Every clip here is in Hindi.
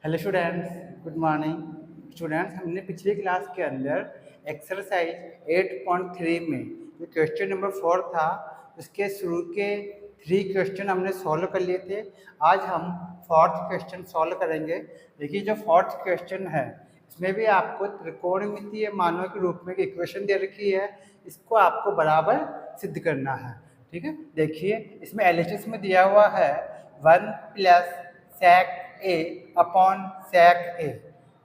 Hello students, good morning students. हमने पिछली क्लास के अंदर एक्सरसाइज 8.3 में जो क्वेश्चन नंबर 4 था उसके शुरू के 3 क्वेश्चन हमने सॉल्व कर लिए थे। आज हम 4th क्वेश्चन सॉल्व करेंगे। देखिए, जो 4th क्वेश्चन है इसमें भी आपको त्रिकोणमितीय मानों के रूप में इक्वेशन दे रखी है, इसको आपको बराबर सिद्ध करना है। ठीक है, देखिए इसमें एलएचएस में दिया हुआ है 1 plus sec a upon sec a,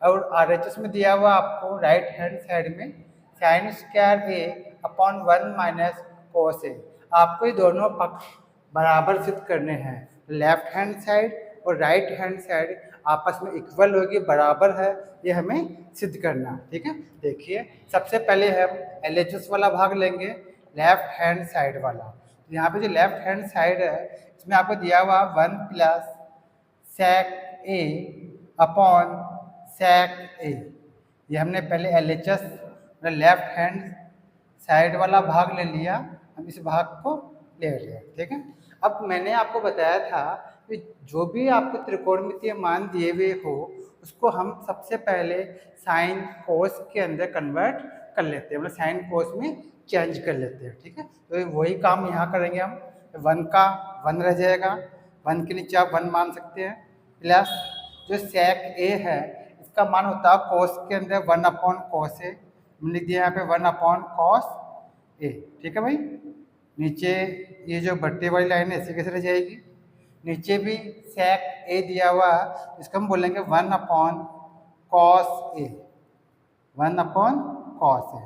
और आरएचएस में दिया हुआ आपको राइट हैंड साइड में sin square a upon 1 minus cos a। आपको ये दोनों पक्ष बराबर सिद्ध करने हैं। लेफ्ट हैंड साइड और राइट हैंड साइड आपस में इक्वल होगी, बराबर है, ये हमें सिद्ध करना। ठीक है, देखिए सबसे पहले हम एलएचएस वाला भाग लेंगे, लेफ्ट हैंड साइड वाला। यहाँ पे जो लेफ्ट हैंड साइड है इसमें आपको दिया हुआ 1 plus sec a upon sec a। ये हमने पहले एलएचएस लेफ्ट हैंड साइड वाला भाग ले लिया, हम इस भाग को ले लिया। ठीक है, अब मैंने आपको बताया था कि जो भी आपको त्रिकोणमितीय मान दिए हुए हो उसको हम सबसे पहले साइन कोस के अंदर कन्वर्ट कर लेते हैं, मतलब साइन कोस में चेंज कर लेते हैं। ठीक है, तो वही काम यहाँ करेंगे हम। 1 का 1 रह जाएगा, 1 के नीचे आप 1 मान सकते हैं, प्लस जो sec a है इसका मान होता है कोस के अंदर 1 अपॉन कॉस ए। हमने लिख दिया यहाँ पे 1 अपॉन कॉस ए। ठीक है भाई, नीचे ये जो बट्टे वाली लाइन है ऐसे कैसे रह जाएगी। नीचे भी sec a दिया हुआ है, इसको हम बोलेंगे 1 upon cos A, 1 upon cos A.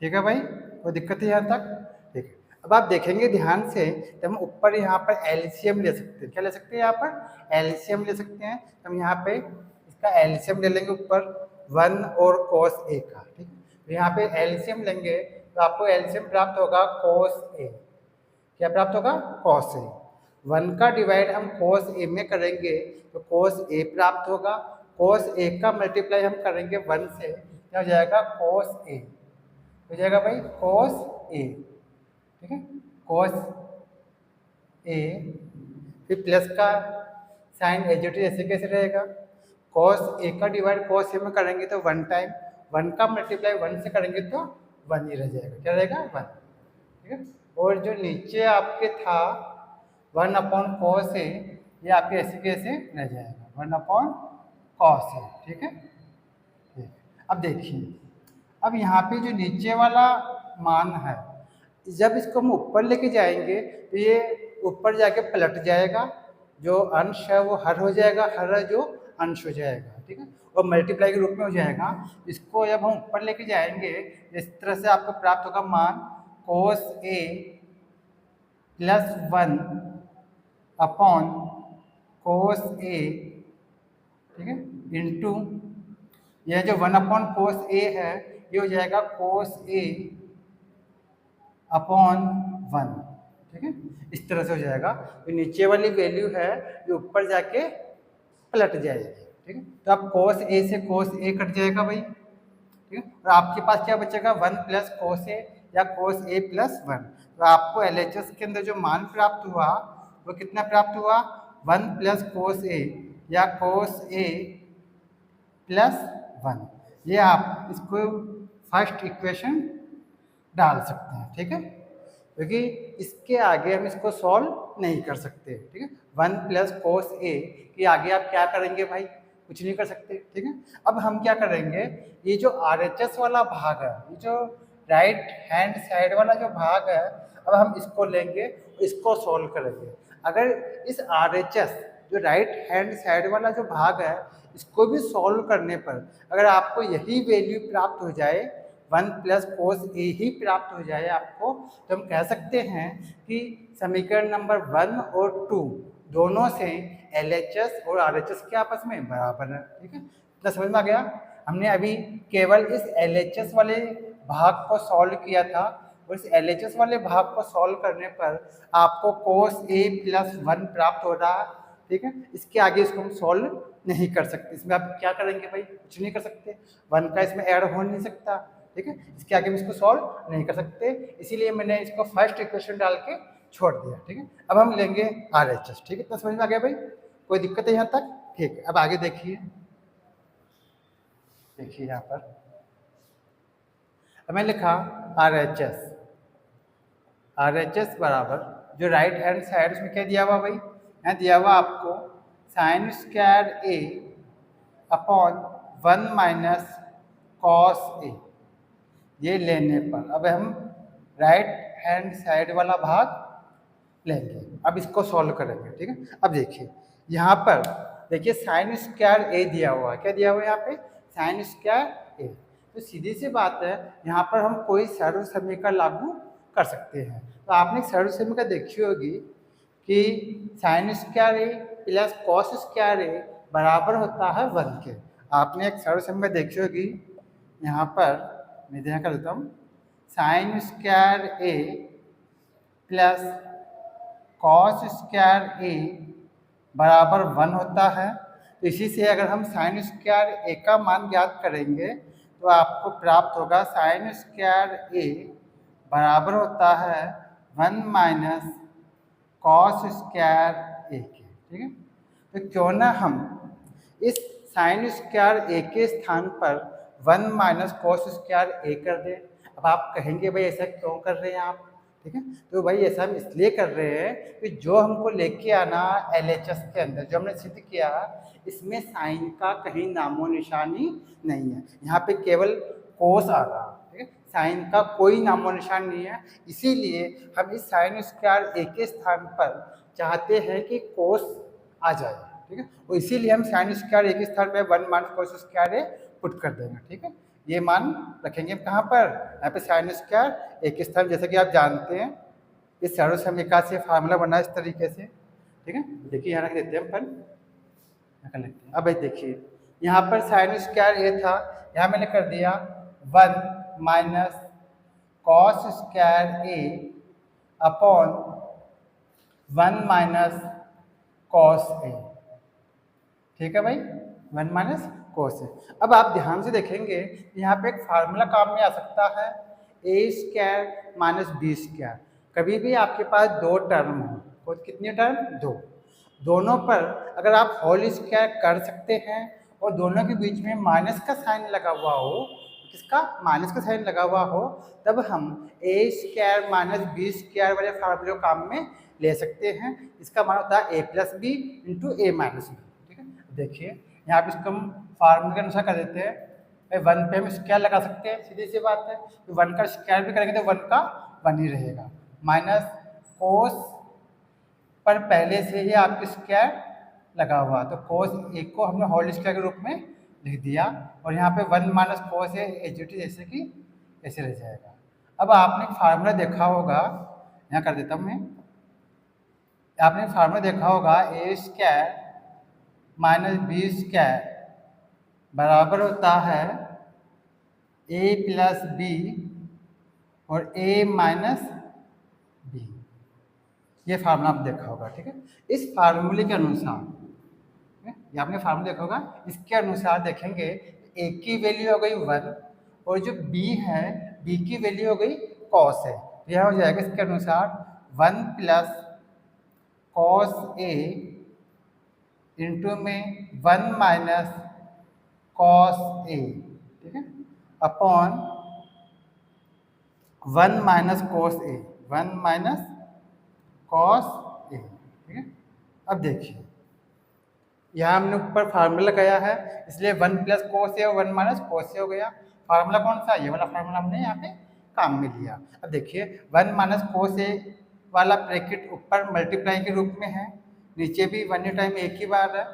ठीक है भाई, कोई दिक्कत है यहाँ तक? ठीक है, अब आप देखेंगे ध्यान से तो हम ऊपर यहाँ पर एलसीएम ले सकते हैं। क्या ले सकते हैं? यहाँ पर एलसीएम ले सकते हैं। तो हम यहाँ पे इसका एलसीएम ले लेंगे ऊपर 1 और cos a का। ठीक है, तो यहाँ पे एलसीएम लेंगे तो आपको एलसीएम प्राप्त होगा cos a। क्या प्राप्त होगा? cos a। 1 का डिवाइड हम cos a में करेंगे तो cos a प्राप्त होगा। cos a का मल्टीप्लाई हम करेंगे 1 से, क्या हो जाएगा? cos a हो जाएगा भाई, cos a। ठीक है, cos a, फिर प्लस का साइन एजेटिव ऐसे कैसे रहेगा? cos a का डिवाइड cos a में करेंगे तो 1 टाइम, 1 का मल्टीप्लाई 1 से करेंगे तो 1 ही रह जाएगा। क्या रहेगा? 1। ठीक है, और जो नीचे आपके था 1 अपॉन cos a, ये आपके ऐसे कैसे रह जाएगा? 1 अपॉन cos a। ठीक है, अब देखिए, अब यहाँ पे जो नीचे वाला मान है जब इसको हम ऊपर लेके जाएंगे तो ये ऊपर जाके पलट जाएगा, जो अंश है वो हर हो जाएगा, हर जो अंश हो जाएगा। ठीक है, और मल्टीप्लाई के रूप में हो जाएगा। इसको जब हम ऊपर लेके जाएंगे इस तरह से आपको प्राप्त होगा मान cos a plus 1 upon cos a। ठीक है, इंटू यह जो 1 अपॉन cos a है ये हो जाएगा cos a अपॉन 1। ठीक है, इस तरह से हो जाएगा। तो नीचे वाली वैल्यू है जो ऊपर जाके पलट जाएगी। ठीक है, तो अब cos a से cos a कट जाएगा भाई। ठीक है, और आपके पास क्या बचेगा? 1 प्लस cos a या cos a प्लस 1। तो आपको एलएचएस के अंदर जो मान प्राप्त हुआ वो कितना प्राप्त हुआ? 1 प्लस cos a या cos a प्लस 1। ये आप इसको फर्स्ट इक्वेशन डाल सकते हैं। ठीक है, क्योंकि इसके आगे हम इसको सॉल्व नहीं कर सकते। ठीक है, 1 प्लस cos a के आगे आप क्या करेंगे भाई? कुछ नहीं कर सकते। ठीक है, अब हम क्या करेंगे, ये जो आरएचएस वाला भाग है, ये जो राइट हैंड साइड वाला जो भाग है, अब हम इसको लेंगे, इसको सॉल्व करेंगे। अगर इस आरएचएस जो राइट हैंड साइड वाला जो भाग है इसको भी सॉल्व करने पर अगर आपको यही वैल्यू प्राप्त हो जाए, 1 प्लस cos a ही प्राप्त हो जाए आपको, तो हम कह सकते हैं कि समीकरण नंबर 1 और 2 दोनों से LHS और RHS के आपस में बराबर है। ठीक है, इतना समझ में आ गया? हमने अभी केवल इस LHS वाले भाग को सॉल्व किया था, और इस LHS वाले भाग को सॉल्व करने पर आपको cos a प्लस 1 प्राप्त हो रहा है। ठीक है, इसके आगे इसको हम सॉल्व नहीं कर सकते। इसमें आप क्या करेंगे भाई? कुछ नहीं कर सकते, 1 का इसमें ऐड हो नहीं सकता। ठीक है, इसके आगे हम इसको सॉल्व नहीं कर सकते, इसीलिए मैंने इसको फर्स्ट इक्वेशन डाल के छोड़ दिया। ठीक है, अब हम लेंगे RHS। ठीक है, इतना समझ में आ गया भाई? कोई दिक्कत है यहाँ तक? ठीक है, अब आगे देखिए। देखिए यहाँ पर हमें लिखा RHS बराबर जो राइट हैंड साइड उसमें क्या दिया हुआ भाई, यहाँ दिया हुआ आपको sine square A upon 1 minus cos A. ये लेने पर अब हम राइट हैंड साइड वाला भाग लेंगे। अब इसको सॉल्व करेंगे, ठीक है। अब देखिए यहाँ पर देखिए साइन स्क्वायर ए दिया हुआ है, क्या दिया हुआ है यहाँ पे, साइन स्क्वायर ए। तो सीधी सी बात है यहाँ पर हम कोई सर्व समीकरण लागू कर सकते हैं। तो आपने सर्व समीकरण देखी होगी कि साइन स्क्वायर ए प्लस कॉस स्क्वायर ए बराबर होता है 1 के। आपने एक सर्व समीकरण देखी होगी, यहाँ पर मैं ध्यान कर देता हूँ, साइन स्क्वायर ए प्लस कॉस स्क्वायर ए बराबर 1 होता है। तो इसी से अगर हम साइन स्क्वायर ए का मान ज्ञात करेंगे तो आपको प्राप्त होगा साइन स्क्वायर ए बराबर होता है 1 माइनस कॉस स्क्वायर ए के, ठीक है। तो क्यों ना हम इस साइन स्क्वायर ए के स्थान पर 1 माइनस कॉस स्क्वायर ए कर दें। अब आप कहेंगे भाई ऐसा क्यों कर रहे हैं आप, ठीक है। तो भाई ऐसा हम इसलिए कर रहे हैं कि जो हमको लेके आना LHS के अंदर जो हमने सिद्ध किया इसमें साइन का कहीं नामो निशानी नहीं है, यहाँ पे केवल कोस आ रहा, ठीक है। साइन का कोई नामो निशान नहीं है, इसीलिए हम इस साइन स्क्वायर ए के स्थान पर चाहते हैं कि कोस आ जाए, ठीक है। और इसीलिए हम साइन स्क्वायर ए के स्थान पर 1 माइनस कोस स्क्वायर ए पुट कर देंगे, ठीक है। ये मान रखेंगे कहाँ पर, यहाँ पे साइन स्क्वायर ए के स्थान, जैसे कि आप जानते हैं इस सर्व समीकरण से फार्मूला बना इस तरीके से, ठीक है। देखिए यहाँ रख देते हैं अपन, कर लेते हैं। अब देखिए यहाँ पर साइन स्क्वायर ए था, यहाँ मैंने कर दिया 1 minus cos square A upon 1 minus cos A, ठीक है भाई, 1 माइनस कॉस ए। अब आप ध्यान से देखेंगे यहाँ पे एक फार्मूला काम में आ सकता है, ए स्क्वायर माइनस बी स्क्वायर। कभी भी आपके पास दो टर्म हो, और कितने टर्म, दो, दोनों पर अगर आप होल स्क्वायर कर सकते हैं और दोनों के बीच में माइनस का साइन लगा हुआ हो, किसका, माइनस का साइन लगा हुआ हो, तब हम ए स्क्वायर माइनस बी स्क्वायर वाले फार्मूले काम में ले सकते हैं। इसका मान होता है ए प्लस बी इंटू ए माइनस बी, ठीक है। देखिए यहाँ पे इसको हम फार्मूले के अनुसार कर देते हैं, 1 पे हम स्क्वायर लगा सकते हैं, सीधी सी बात है। तो 1 का स्क्वायर भी करेंगे तो 1 का 1 ही रहेगा, माइनस कोस पर पहले से ही आपके स्क्वायर लगा हुआ, तो कोस एक को हमने होल स्क्वायर के रूप में लिख दिया, और यहाँ पे 1 माइनस कोस है एच जैसे कि ऐसे रह जाएगा। अब आपने फार्मूला देखा होगा, यहाँ कर देता हूँ मैं, आपने फार्मूला देखा होगा ए स्क्वायर माइनस बी स्क्वायर बराबर होता है ए प्लस बी और ए माइनस बी। ये फार्मूला आप देखा होगा, ठीक है। इस फार्मूले के अनुसार, ये आपने फार्मूला देखा होगा, इसके अनुसार देखेंगे ए की वैल्यू हो गई 1 और जो बी है बी की वैल्यू हो गई कॉस है। यह हो जाएगा इसके अनुसार 1 प्लस कॉस ए इंटू में 1 माइनस कॉस ए, ठीक है, upon 1 minus cos A, 1 minus cos A, ठीक है। अब देखिए यहाँ हमने ऊपर फार्मूला लगाया है, इसलिए 1 प्लस कोस ए और 1 माइनस कोस ए हो गया। फार्मूला कौन सा, ये वाला फार्मूला हमने यहाँ पे काम में लिया। अब देखिए 1 माइनस कोस ए वाला ब्रैकेट ऊपर मल्टीप्लाई के रूप में है, नीचे भी 1 टाइम एक ही बार है,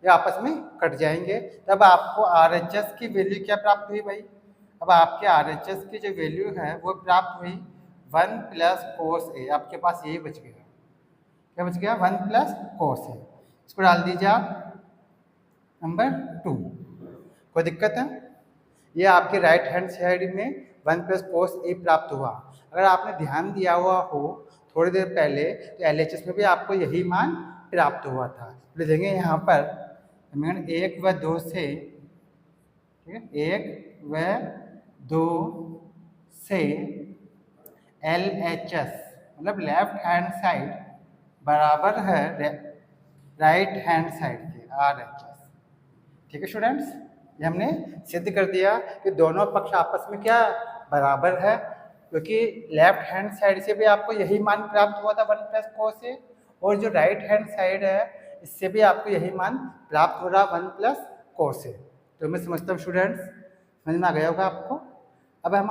ये आपस में कट जाएंगे। तब आपको RHS की वैल्यू क्या प्राप्त हुई भाई, अब आपके RHS की जो वैल्यू है वो प्राप्त हुई 1 प्लस कोस ए, आपके पास यही बच गया, क्या बच गया, 1 प्लस कोस ए। इसको डाल दीजिए आप नंबर 2, कोई दिक्कत है, ये आपके राइट हैंड साइड में 1 प्लस कोस ए प्राप्त हुआ। अगर आपने ध्यान दिया हुआ हो थोड़ी देर पहले तो LHS में भी आपको यही मान प्राप्त हुआ था। देखेंगे यहाँ पर 1 व 2 से, ठीक है, 1 व 2 से LHS मतलब लेफ्ट हैंड साइड बराबर है राइट हैंड साइड के RHS, ठीक है स्टूडेंट्स। ये हमने सिद्ध कर दिया कि दोनों पक्ष आपस में क्या बराबर है, क्योंकि लेफ्ट हैंड साइड से भी आपको यही मान प्राप्त हुआ था 1 + cos A, और जो राइट हैंड साइड है इससे भी आपको यही मान प्राप्त हो रहा 1 + cos A। तो मैं समझता हूँ स्टूडेंट्स समझ में आ गया होगा आपको। अब हम